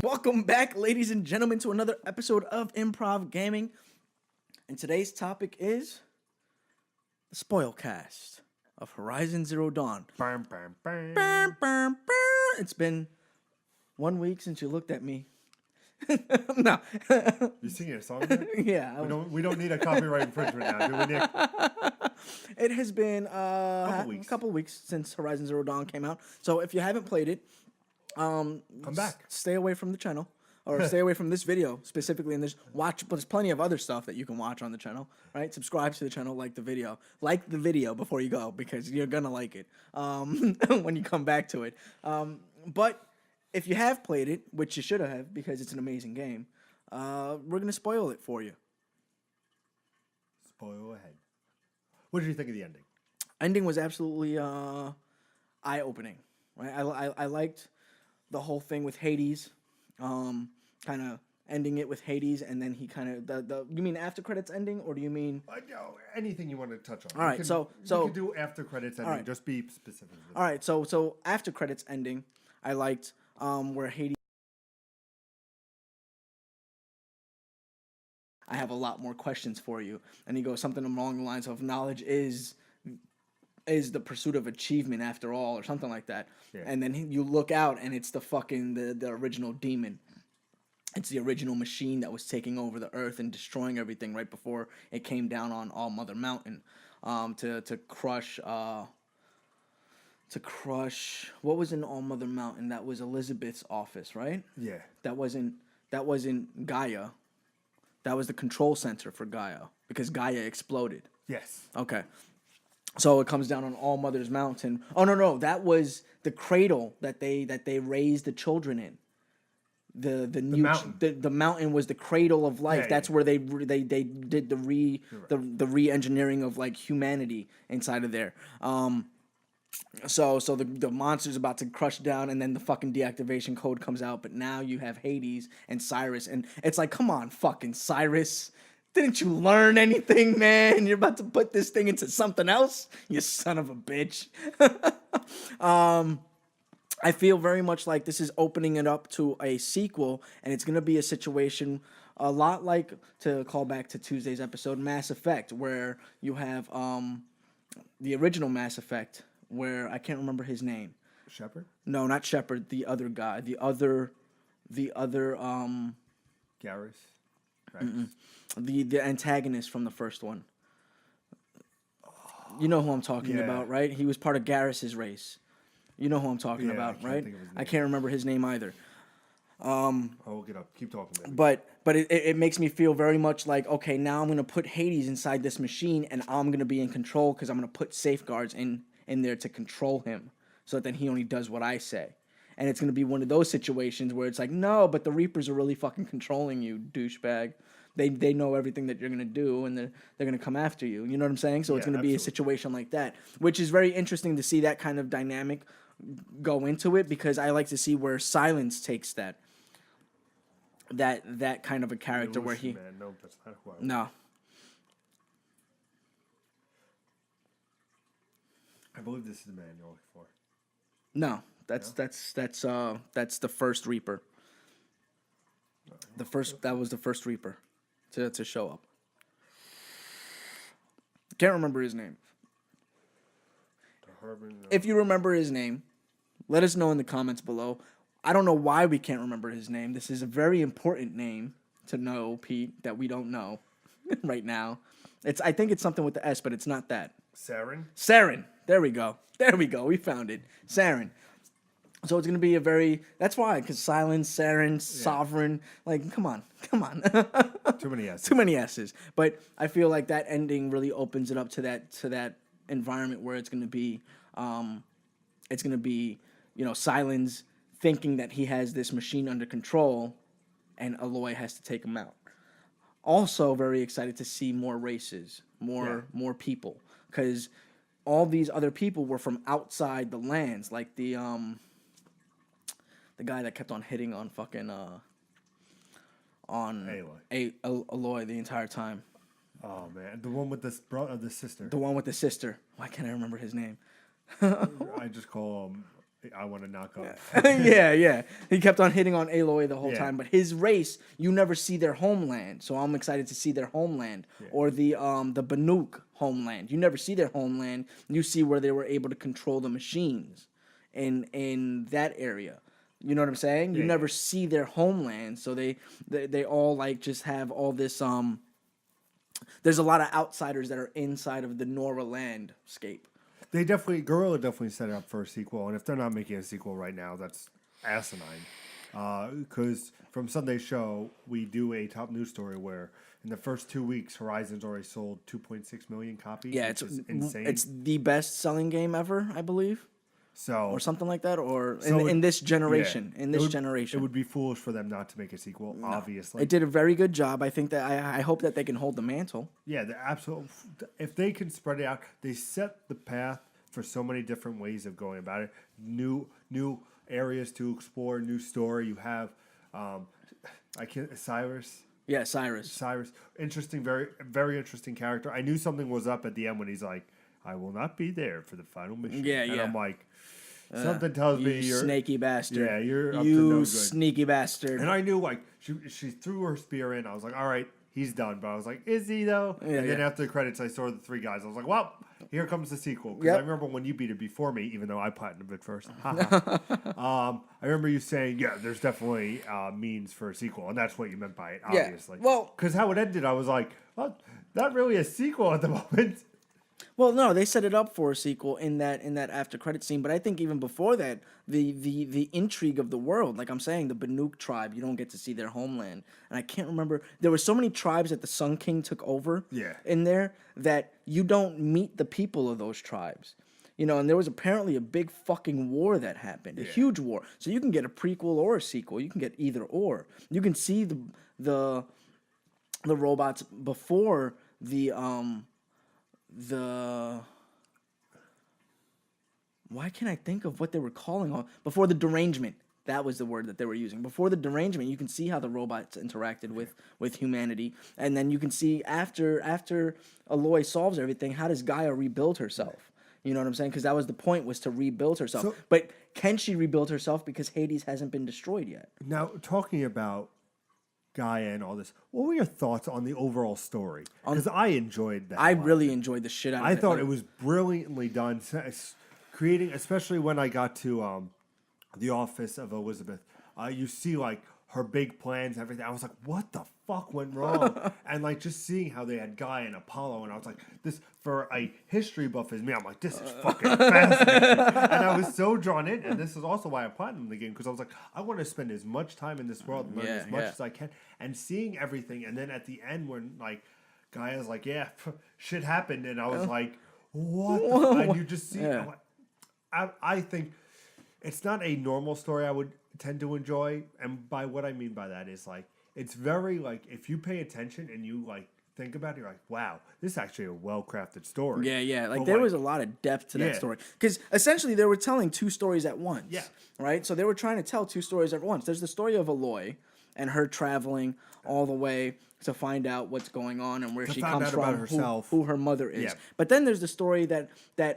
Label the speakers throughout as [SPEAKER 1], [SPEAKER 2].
[SPEAKER 1] Welcome back, ladies and gentlemen, to another episode of Improv Gaming. And today's topic is the Spoilcast of Horizon Zero Dawn. It's been 1 week since you looked at me. No.
[SPEAKER 2] You singing a song there?
[SPEAKER 1] Yeah.
[SPEAKER 2] We don't need a copyright infringement now, do we, Nick?
[SPEAKER 1] It has been a couple weeks since Horizon Zero Dawn came out. So if you haven't played it,
[SPEAKER 2] come back.
[SPEAKER 1] Stay away from the channel, or stay away from this video specifically. And but there's plenty of other stuff that you can watch on the channel. Right? Subscribe to the channel, like the video before you go, because you're gonna like it when you come back to it. But if you have played it, which you should have, because it's an amazing game, we're gonna spoil it for you.
[SPEAKER 2] Spoil ahead. What did you think of the ending?
[SPEAKER 1] Ending was absolutely eye-opening. Right? I liked the whole thing with Hades, kind of ending it with Hades, and then he kind of you mean after credits ending, or do you mean
[SPEAKER 2] No, anything you want to touch on?
[SPEAKER 1] All right, so
[SPEAKER 2] you can do after credits ending.
[SPEAKER 1] Right.
[SPEAKER 2] Just be specific.
[SPEAKER 1] All right, so after credits ending, I liked where Hades. I have a lot more questions for you, and he goes something along the lines of knowledge is the pursuit of achievement after all, or something like that. Yeah. And then you look out, and it's the original demon. It's the original machine that was taking over the earth and destroying everything right before it came down on All Mother Mountain, to crush what was in All Mother Mountain. That was Elizabeth's office, right?
[SPEAKER 2] Yeah.
[SPEAKER 1] That wasn't Gaia. That was the control center for Gaia, because Gaia exploded.
[SPEAKER 2] Yes.
[SPEAKER 1] Okay. So it comes down on All Mother's Mountain. Oh no, that was the cradle that they raised the children in. The mountain. The mountain was the cradle of life.
[SPEAKER 2] Yeah,
[SPEAKER 1] That's where they did the re-engineering of like humanity inside of there. So the monster's about to crush down, and then the fucking deactivation code comes out. But now you have Hades and Cyrus, and it's like, come on, fucking Cyrus. Didn't you learn anything, man? You're about to put this thing into something else? You son of a bitch. I feel very much like this is opening it up to a sequel, and it's going to be a situation a lot like, to call back to Tuesday's episode, Mass Effect, where you have the original Mass Effect, where I can't remember his name.
[SPEAKER 2] Shepard?
[SPEAKER 1] No, not Shepard. The other guy. The other.
[SPEAKER 2] Garrus?
[SPEAKER 1] The antagonist from the first one. You know who I'm talking about, right? He was part of Garrus's race. You know who I'm talking about, right? I can't remember his name either.
[SPEAKER 2] I'll look it up. Keep talking, baby.
[SPEAKER 1] But it makes me feel very much like, okay, now I'm gonna put Hades inside this machine, and I'm gonna be in control, because I'm gonna put safeguards in there to control him, so that then he only does what I say. And it's gonna be one of those situations where it's like, no, but the Reapers are really fucking controlling you, douchebag. They know everything that you're gonna do, and they're gonna come after you. You know what I'm saying? So it's gonna be a situation like that, which is very interesting to see that kind of dynamic go into it, because I like to see where Silence takes that kind of a character where he.
[SPEAKER 2] Man, no, that's not who I
[SPEAKER 1] No.
[SPEAKER 2] I believe this is the man you're looking for.
[SPEAKER 1] No, that's the first Reaper. That was the first Reaper to show up. Can't remember his name. If you remember his name, let us know in the comments below. I don't know why we can't remember his name. This is a very important name to know, Pete, that we don't know right now. I think it's something with the S, but it's not that. Saren. There we go. We found it. Saren. So it's going to be that's why, because Silence, Saren, Sovereign, like, come on.
[SPEAKER 2] Too many S's.
[SPEAKER 1] Too many S's. But I feel like that ending really opens it up to that environment where it's going to be, Silence thinking that he has this machine under control, and Aloy has to take him out. Also very excited to see more races, more people, because all these other people were from outside the lands, like the guy that kept on hitting on fucking Aloy the entire time.
[SPEAKER 2] Oh man, the one with the sister.
[SPEAKER 1] The one with the sister. Why can't I remember his name?
[SPEAKER 2] I just call him I want to knock up.
[SPEAKER 1] Yeah. He kept on hitting on Aloy the whole
[SPEAKER 2] Yeah.
[SPEAKER 1] time. But his race, you never see their homeland. So I'm excited to see their homeland.
[SPEAKER 2] Yeah.
[SPEAKER 1] Or the Banuk homeland. You never see their homeland. You see where they were able to control the machines in that area. You know what I'm saying? You
[SPEAKER 2] Yeah,
[SPEAKER 1] never
[SPEAKER 2] yeah.
[SPEAKER 1] see their homeland. So they all like just have all this there's a lot of outsiders that are inside of the Nora landscape.
[SPEAKER 2] Gorilla definitely set it up for a sequel, and if they're not making a sequel right now, that's asinine. Because from Sunday's show, we do a top news story where in the first 2 weeks, Horizon's already sold 2.6 million copies.
[SPEAKER 1] Yeah,
[SPEAKER 2] which is insane.
[SPEAKER 1] It's the best selling game ever, I believe,
[SPEAKER 2] so
[SPEAKER 1] or something like that, or
[SPEAKER 2] So
[SPEAKER 1] in this
[SPEAKER 2] yeah,
[SPEAKER 1] generation. In this
[SPEAKER 2] it
[SPEAKER 1] generation,
[SPEAKER 2] would be foolish for them not to make a sequel. Obviously,
[SPEAKER 1] it did a very good job. I think that I hope that they can hold the mantle.
[SPEAKER 2] yeah, the absolute. If they can spread it out, they set the path for so many different ways of going about it. New areas to explore, new story. You have, Cyrus.
[SPEAKER 1] Yeah, Cyrus.
[SPEAKER 2] Interesting, very very interesting character. I knew something was up at the end when he's like, "I will not be there for the final mission."
[SPEAKER 1] Yeah,
[SPEAKER 2] and
[SPEAKER 1] yeah.
[SPEAKER 2] I'm like, something tells me
[SPEAKER 1] You
[SPEAKER 2] you're
[SPEAKER 1] snaky bastard.
[SPEAKER 2] Yeah, you're up to
[SPEAKER 1] you
[SPEAKER 2] no good.
[SPEAKER 1] sneaky bastard.
[SPEAKER 2] And I knew, like, she threw her spear in. I was like, all right, he's done. But I was like, is he, though?
[SPEAKER 1] Yeah,
[SPEAKER 2] and then
[SPEAKER 1] yeah.
[SPEAKER 2] after the credits, I saw the three guys. I was like, well, here comes the sequel. Because
[SPEAKER 1] Yep.
[SPEAKER 2] I remember when you beat it before me, even though I platinumed it first. I remember you saying, yeah, there's definitely means for a sequel. And that's what you meant by it,
[SPEAKER 1] Yeah,
[SPEAKER 2] obviously.
[SPEAKER 1] well-
[SPEAKER 2] because how it ended, I was like, well, not really a sequel at the moment.
[SPEAKER 1] Well, no, they set it up for a sequel in that after credit scene. But I think even before that, the intrigue of the world, like I'm saying, the Banuk tribe, you don't get to see their homeland. And I can't remember. There were so many tribes that the Sun King took over
[SPEAKER 2] Yeah.
[SPEAKER 1] in there that you don't meet the people of those tribes. You know, and there was apparently a big fucking war that happened, a huge war. So you can get a prequel or a sequel. You can get either or. You can see the robots before the why can't I think of what they were calling on before the derangement? That was the word that they were using. Before the derangement, you can see how the robots interacted with humanity, and then you can see after Aloy solves everything, how does Gaia rebuild herself? You know what I'm saying? Because that was the point, was to rebuild herself.
[SPEAKER 2] So-
[SPEAKER 1] But can she rebuild herself because Hades hasn't been destroyed yet?
[SPEAKER 2] Now, talking about Gaia and all this, what were your thoughts on the overall story? Because I enjoyed that.
[SPEAKER 1] I
[SPEAKER 2] a lot.
[SPEAKER 1] really enjoyed the shit out of it.
[SPEAKER 2] I thought
[SPEAKER 1] Like,
[SPEAKER 2] it was brilliantly done, creating, especially when I got to the office of Elizabeth. You see like her big plans, everything. I was like, what the fuck went wrong? And like just seeing how they had Gaia and Apollo, and I was like, this, for a history buff as me, I'm like, this is fucking fascinating. And I was so drawn in, and this is also why I platinumed the game, because I was like, I want to spend as much time in this world, learn as much as I can, and seeing everything. And then at the end, when like Gaia's like, yeah, shit happened, and I was like, what? The and you just see.
[SPEAKER 1] Yeah.
[SPEAKER 2] I think it's not a normal story I would tend to enjoy, and by what I mean by that is like, it's very like, if you pay attention and you like think about it, you're like, wow, this is actually a well-crafted story.
[SPEAKER 1] Yeah. Like
[SPEAKER 2] But,
[SPEAKER 1] there was a lot of depth to that
[SPEAKER 2] Yeah.
[SPEAKER 1] story, because essentially they were telling two stories at once.
[SPEAKER 2] Yeah.
[SPEAKER 1] Right. So they were trying to tell two stories at once. There's the story of Aloy and her traveling all the way to find out what's going on and where
[SPEAKER 2] To
[SPEAKER 1] she
[SPEAKER 2] find
[SPEAKER 1] comes
[SPEAKER 2] out
[SPEAKER 1] from,
[SPEAKER 2] about herself.
[SPEAKER 1] who her mother is.
[SPEAKER 2] Yeah.
[SPEAKER 1] But then there's the story that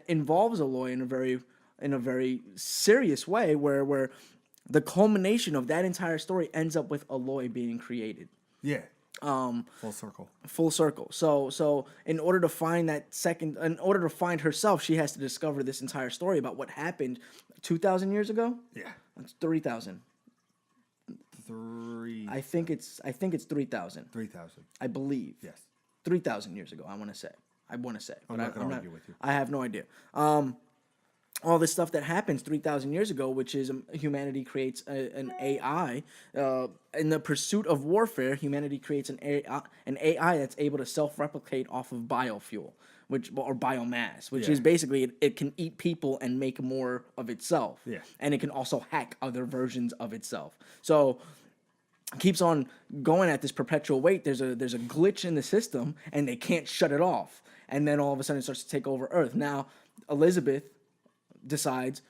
[SPEAKER 1] involves Aloy in a very serious way, where the culmination of that entire story ends up with Aloy being created.
[SPEAKER 2] Yeah. Full circle.
[SPEAKER 1] Full circle. So in order to find herself, she has to discover this entire story about what happened 2,000 years ago.
[SPEAKER 2] Yeah.
[SPEAKER 1] It's 3,000. I think it's 3,000.
[SPEAKER 2] 3,000.
[SPEAKER 1] I believe.
[SPEAKER 2] Yes.
[SPEAKER 1] 3,000 years ago. I want to say.
[SPEAKER 2] I'm not gonna argue with you.
[SPEAKER 1] I have no idea. All this stuff that happens 3,000 years ago, which is humanity creates an AI. In the pursuit of warfare, humanity creates an AI that's able to self-replicate off of biofuel, or biomass, which
[SPEAKER 2] Yeah.
[SPEAKER 1] is basically it can eat people and make more of itself.
[SPEAKER 2] Yeah.
[SPEAKER 1] And it can also hack other versions of itself. So keeps on going at this perpetual wait. There's a glitch in the system, and they can't shut it off. And then all of a sudden, it starts to take over Earth. Now, Elizabeth decides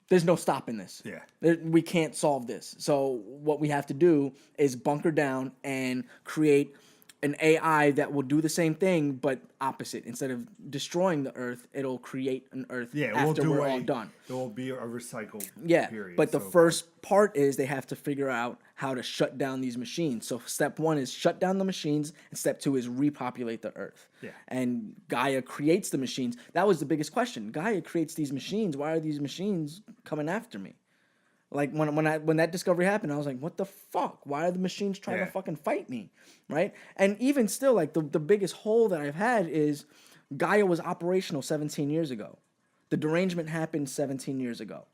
[SPEAKER 1] there's no stopping this.
[SPEAKER 2] Yeah.
[SPEAKER 1] We can't solve this. So what we have to do is bunker down and create an AI that will do the same thing but opposite. Instead of destroying the Earth, it'll create an Earth
[SPEAKER 2] Yeah,
[SPEAKER 1] after we're all done.
[SPEAKER 2] It will be a recycle
[SPEAKER 1] Yeah,
[SPEAKER 2] period.
[SPEAKER 1] but the
[SPEAKER 2] so
[SPEAKER 1] first part is they have to figure out how to shut down these machines. So step 1 is shut down the machines, and step 2 is repopulate the Earth.
[SPEAKER 2] Yeah.
[SPEAKER 1] And Gaia creates the machines. That was the biggest question. Gaia creates these machines. Why are these machines coming after me? Like when that discovery happened, I was like, what the fuck? Why are the machines trying to fucking fight me? Right? And even still, like the biggest hole that I've had is Gaia was operational 17 years ago. The derangement happened 17 years ago.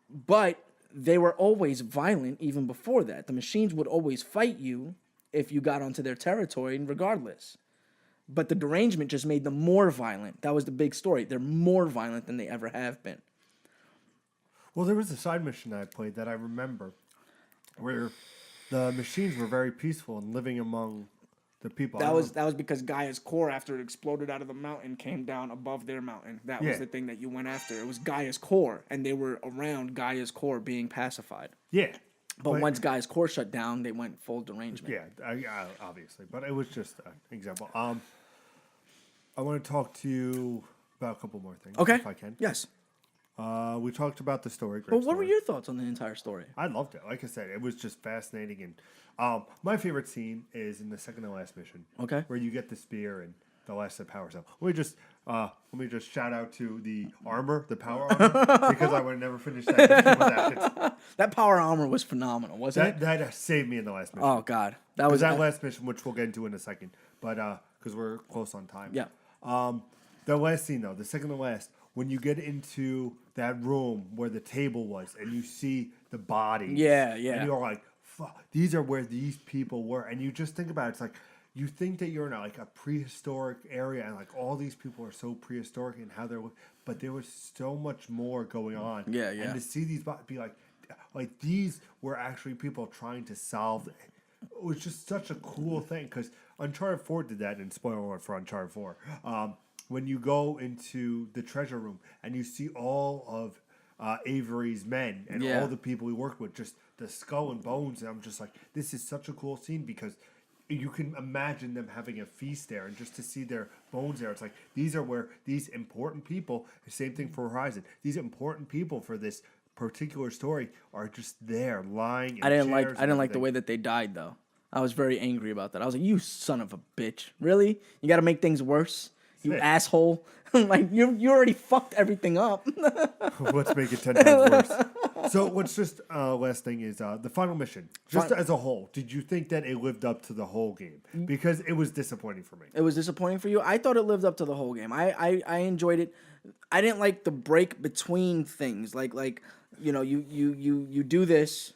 [SPEAKER 1] But they were always violent even before that. The machines would always fight you if you got onto their territory, regardless. But the derangement just made them more violent. That was the big story. They're more violent than they ever have been.
[SPEAKER 2] Well, there was a side mission I played that I remember where the machines were very peaceful and living among the people.
[SPEAKER 1] That was because Gaia's core, after it exploded out of the mountain, came down above their mountain. That was the thing that you went after. It was Gaia's core, and they were around Gaia's core being pacified.
[SPEAKER 2] Yeah.
[SPEAKER 1] But once Gaia's core shut down, they went full derangement.
[SPEAKER 2] Yeah, obviously. But it was just an example. I want to talk to you about a couple more things,
[SPEAKER 1] Okay.
[SPEAKER 2] if I can.
[SPEAKER 1] Yes.
[SPEAKER 2] We talked about the story.
[SPEAKER 1] But what were your thoughts on the entire story?
[SPEAKER 2] I loved it. Like I said, it was just fascinating. And my favorite scene is in the second to last mission.
[SPEAKER 1] Okay.
[SPEAKER 2] Where you get the spear and the last of the power cell. Let me just shout out to the armor, the power armor, because I would have never finished that mission without it.
[SPEAKER 1] That power armor was phenomenal, wasn't it?
[SPEAKER 2] That saved me in the last mission.
[SPEAKER 1] Oh God, that was
[SPEAKER 2] that last mission, which we'll get into in a second. But because we're close on time.
[SPEAKER 1] Yeah.
[SPEAKER 2] The last scene though, the second to last, when you get into that room where the table was and you see the body.
[SPEAKER 1] Yeah.
[SPEAKER 2] And you're like, fuck, these are where these people were. And you just think about it, it's like, you think that you're in a prehistoric area and like all these people are so prehistoric and how they're, but there was so much more going on.
[SPEAKER 1] Yeah.
[SPEAKER 2] And to see these be like these were actually people trying to solve. It was just such a cool thing because Uncharted 4 did that, and spoiler alert for Uncharted 4. When you go into the treasure room and you see all of Avery's men and all the people he worked with, just the skull and bones, and I'm just like, this is such a cool scene because you can imagine them having a feast there, and just to see their bones there, it's like these are where these important people. The same thing for Horizon. These important people for this particular story are just there lying.
[SPEAKER 1] I didn't like the way that they died though. I was very angry about that. I was like, you son of a bitch, really? You got to make things worse. You asshole. Like, you already fucked everything up.
[SPEAKER 2] Let's make it 10 times worse. So what's just last thing is the final mission. Just as a whole, did you think that it lived up to the whole game? Because it was disappointing for me.
[SPEAKER 1] It was disappointing for you? I thought it lived up to the whole game. I enjoyed it. I didn't like the break between things. Like you do this,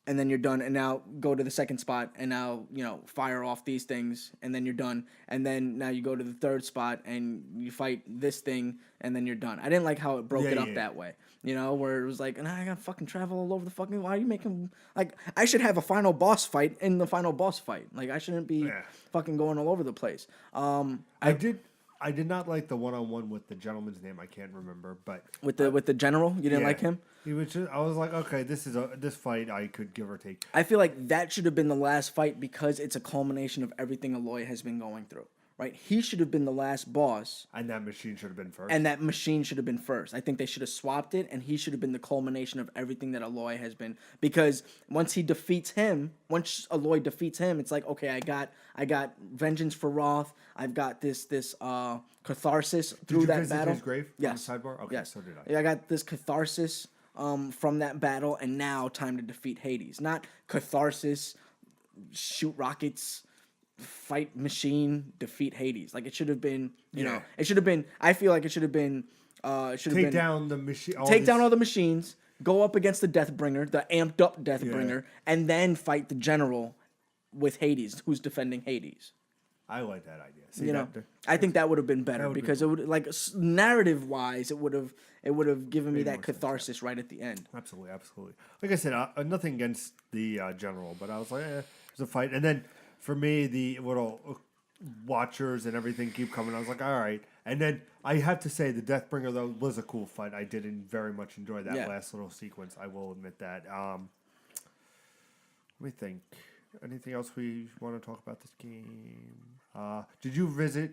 [SPEAKER 1] and then you're done, and now go to the second spot, and now, fire off these things, and then you're done. And then now you go to the third spot, and you fight this thing, and then you're done. I didn't like how it broke it up that way. Where it was like, and I gotta fucking travel all over the fucking, why are you making, like, I should have a final boss fight in the final boss fight. Like, I shouldn't be fucking going all over the place.
[SPEAKER 2] I did not like the one-on-one with the gentleman's name. I can't remember, but
[SPEAKER 1] with the general, you didn't like him.
[SPEAKER 2] He was just. I was like, okay, this fight I could give or take.
[SPEAKER 1] I feel like that should have been the last fight because it's a culmination of everything Aloy has been going through. Right? He should have been the last boss.
[SPEAKER 2] And that machine should have been first. I think they should have swapped it, and he should have been the culmination of everything that Aloy has been. Because once Aloy defeats him, it's like, okay, I got vengeance for Roth. I've got this catharsis through that battle. Did you visit his grave? Yes. On the sidebar? Okay, yes. So did I.
[SPEAKER 1] Yeah, I got this catharsis from that battle, and now time to defeat Hades. Not catharsis, shoot rockets, fight machine, defeat Hades. Like, it should have been, it should have been, I feel like it should have been,
[SPEAKER 2] take down the machine.
[SPEAKER 1] Take down all the machines, go up against the Deathbringer, the amped up Deathbringer, and then fight the general with Hades, who's defending Hades.
[SPEAKER 2] I like that idea. See,
[SPEAKER 1] I think that would have been better because it would, like, narrative wise, it would have given me that catharsis right at the end.
[SPEAKER 2] Absolutely. Like I said, nothing against the general, but I was like, it was a fight, and then. For me, the little watchers and everything keep coming. I was like, all right. And then I have to say, the Deathbringer, though, was a cool fight. I did very much enjoy that last little sequence. I will admit that. Let me think. Anything else we want to talk about this game? Did you visit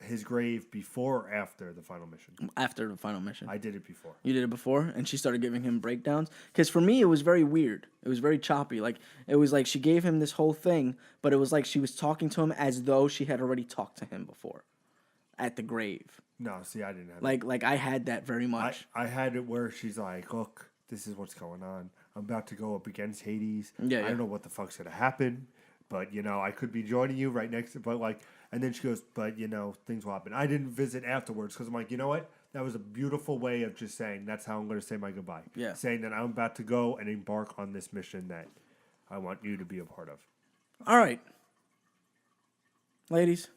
[SPEAKER 2] his grave before or after the final mission?
[SPEAKER 1] After the final mission.
[SPEAKER 2] I did it before.
[SPEAKER 1] You did it before, and she started giving him breakdowns? Because for me, it was very weird. It was very choppy. Like, it was like she gave him this whole thing, but it was like she was talking to him as though she had already talked to him before at the grave.
[SPEAKER 2] No, see, I didn't have that.
[SPEAKER 1] Like I had that very much.
[SPEAKER 2] I had it where she's like, look, this is what's going on. I'm about to go up against Hades.
[SPEAKER 1] Yeah,
[SPEAKER 2] I
[SPEAKER 1] yeah.
[SPEAKER 2] don't know what the fuck's going to happen, but, I could be joining you right next to, but like, and then she goes, but, things will happen. I didn't visit afterwards because I'm like, you know what? That was a beautiful way of just saying, that's how I'm going to say my goodbye.
[SPEAKER 1] Yeah.
[SPEAKER 2] Saying that I'm about to go and embark on this mission that I want you to be a part of.
[SPEAKER 1] All right. Ladies,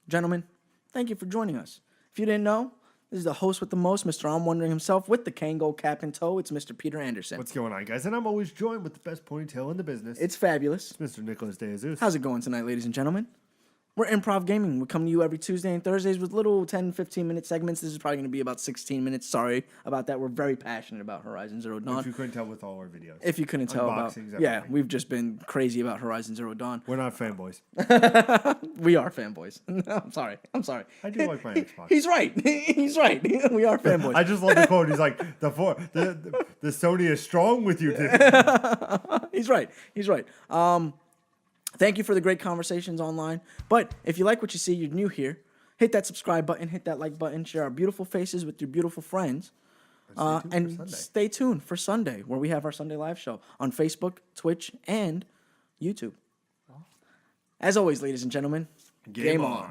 [SPEAKER 1] gentlemen, thank you for joining us. If you didn't know, this is the host with the most, Mr. I'm Wondering himself, with the Kango cap in tow. It's Mr. Peter Anderson.
[SPEAKER 2] What's going on, guys? And I'm always joined with the best ponytail in the business.
[SPEAKER 1] It's fabulous.
[SPEAKER 2] It's Mr. Nicholas De Jesus.
[SPEAKER 1] How's it going tonight, ladies and gentlemen? We're Improv Gaming. We come to you every Tuesday and Thursdays with little 10, 15-minute segments. This is probably going to be about 16 minutes. Sorry about that. We're very passionate about Horizon Zero Dawn.
[SPEAKER 2] If you couldn't tell with all our videos.
[SPEAKER 1] If you couldn't tell about...
[SPEAKER 2] Unboxings,
[SPEAKER 1] Yeah,
[SPEAKER 2] everything.
[SPEAKER 1] we've just been crazy about Horizon Zero Dawn.
[SPEAKER 2] We're not fanboys.
[SPEAKER 1] We are fanboys. I'm sorry.
[SPEAKER 2] I do like my Xbox.
[SPEAKER 1] He's right. He's right. We are fanboys.
[SPEAKER 2] I just love the quote. He's like, the Sony is strong with you, Tim.
[SPEAKER 1] He's right. Thank you for the great conversations online. But if you like what you see, you're new here, hit that subscribe button, hit that like button, share our beautiful faces with your beautiful friends. And stay tuned for Sunday, where we have our Sunday live show on Facebook, Twitch, and YouTube. As always, ladies and gentlemen, game on.